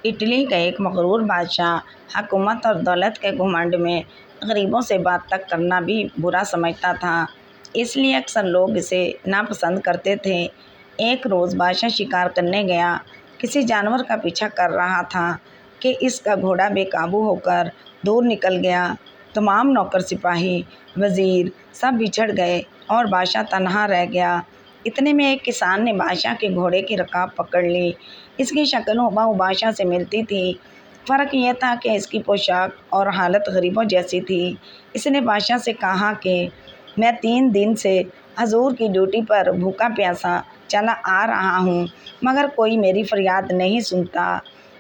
Italy کا ایک مغرور بادشاہ حکومت اور دولت کے گھمنڈ میں غریبوں سے بات تک کرنا بھی برا سمجھتا تھا، اس لیے اکثر لوگ اسے ناپسند کرتے تھے۔ ایک روز بادشاہ شکار کرنے گیا، کسی جانور کا پیچھا کر رہا تھا کہ اس کا گھوڑا بے قابو ہو کر دور نکل گیا۔ تمام نوکر سپاہی، وزیر سب بچھڑ گئے اور بادشاہ تنہا رہ گیا۔ اتنے میں ایک کسان نے بادشاہ کے گھوڑے کی رکاب پکڑ لی۔ اس کی شکل ہبہو بادشاہ سے ملتی تھی، فرق یہ تھا کہ اس کی پوشاک اور حالت غریبوں جیسی تھی۔ اس نے بادشاہ سے کہا کہ میں 3 دن سے حضور کی ڈیوٹی پر بھوکا پیاسا چلا آ رہا ہوں، مگر کوئی میری فریاد نہیں سنتا۔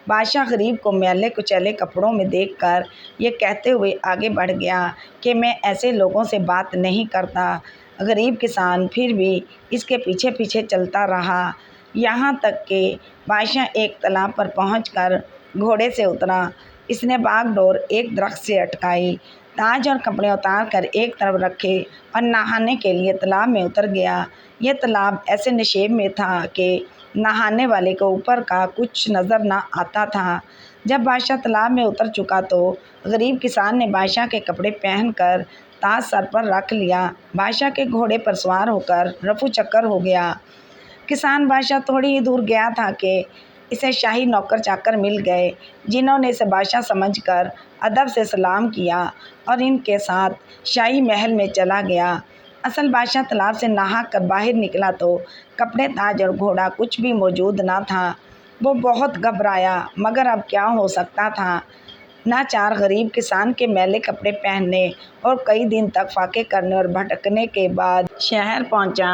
بادشاہ غریب کو میلے کچیلے کپڑوں میں دیکھ کر یہ کہتے ہوئے آگے بڑھ گیا کہ میں ایسے لوگوں سے بات نہیں کرتا۔ غریب کسان پھر بھی اس کے پیچھے پیچھے چلتا رہا، یہاں تک کہ بادشاہ ایک تالاب پر پہنچ کر گھوڑے سے اترا۔ اس نے باغ ڈور ایک درخت سے اٹکائی، تاج اور کپڑے اتار کر ایک طرف رکھے اور نہانے کے لیے تالاب میں اتر گیا۔ یہ تالاب ایسے نشیب میں تھا کہ نہانے والے کو اوپر کا کچھ نظر نہ آتا تھا۔ جب بادشاہ تالاب میں اتر چکا تو غریب کسان نے بادشاہ کے کپڑے پہن کر تاج سر پر رکھ لیا، بادشاہ کے گھوڑے پر سوار ہو کر رفو چکر ہو گیا۔ کسان بادشاہ تھوڑی ہی دور گیا تھا کہ اسے شاہی نوکر چاکر مل گئے، جنہوں نے اسے بادشاہ سمجھ کر ادب سے سلام کیا اور ان کے ساتھ شاہی محل میں چلا گیا۔ اصل بادشاہ تالاب سے نہا کر باہر نکلا تو کپڑے، تاج اور گھوڑا کچھ بھی موجود نہ تھا۔ وہ بہت گھبرایا، مگر اب کیا ہو سکتا تھا۔ ناچار غریب کسان کے میلے کپڑے پہننے اور کئی دن تک فاقے کرنے اور بھٹکنے کے بعد شہر پہنچا،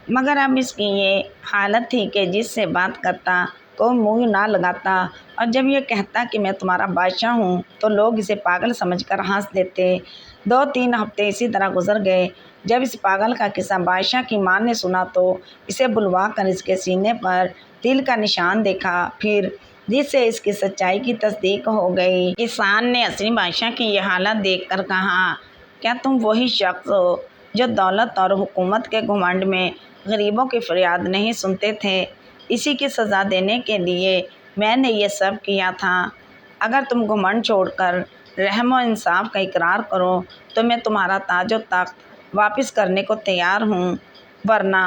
مگر اب اس کی یہ حالت تھی کہ جس سے بات کرتا کوئی منہ نہ لگاتا، اور جب یہ کہتا کہ میں تمہارا بادشاہ ہوں تو لوگ اسے پاگل سمجھ کر ہنس دیتے۔ 2-3 ہفتے اسی طرح گزر گئے۔ جب اس پاگل کا قصہ بادشاہ کی ماں نے سنا تو اسے بلوا کر اس کے سینے پر تل کا نشان دیکھا، پھر جس سے اس کی سچائی کی تصدیق ہو گئی۔ کسان نے اصلی بادشاہ کی یہ حالت دیکھ کر کہا، کیا تم وہی شخص ہو جو دولت اور حکومت کے گھمنڈ میں غریبوں کی فریاد نہیں سنتے تھے؟ اسی کی سزا دینے کے لیے میں نے یہ سب کیا تھا۔ اگر تم گھمنڈ چھوڑ کر رحم و انصاف کا اقرار کرو تو میں تمہارا تاج و تخت واپس کرنے کو تیار ہوں، ورنہ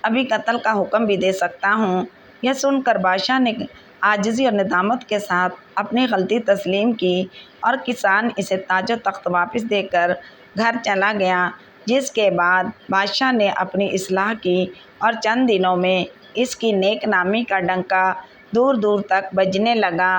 ابھی قتل کا حکم بھی دے سکتا ہوں۔ یہ سن کر بادشاہ نے عاجزی اور ندامت کے ساتھ اپنی غلطی تسلیم کی اور کسان اسے تاج و تخت واپس دے کر گھر چلا گیا، جس کے بعد بادشاہ نے اپنی اصلاح کی اور چند دنوں میں اس کی نیک نامی کا ڈنکا دور دور تک بجنے لگا۔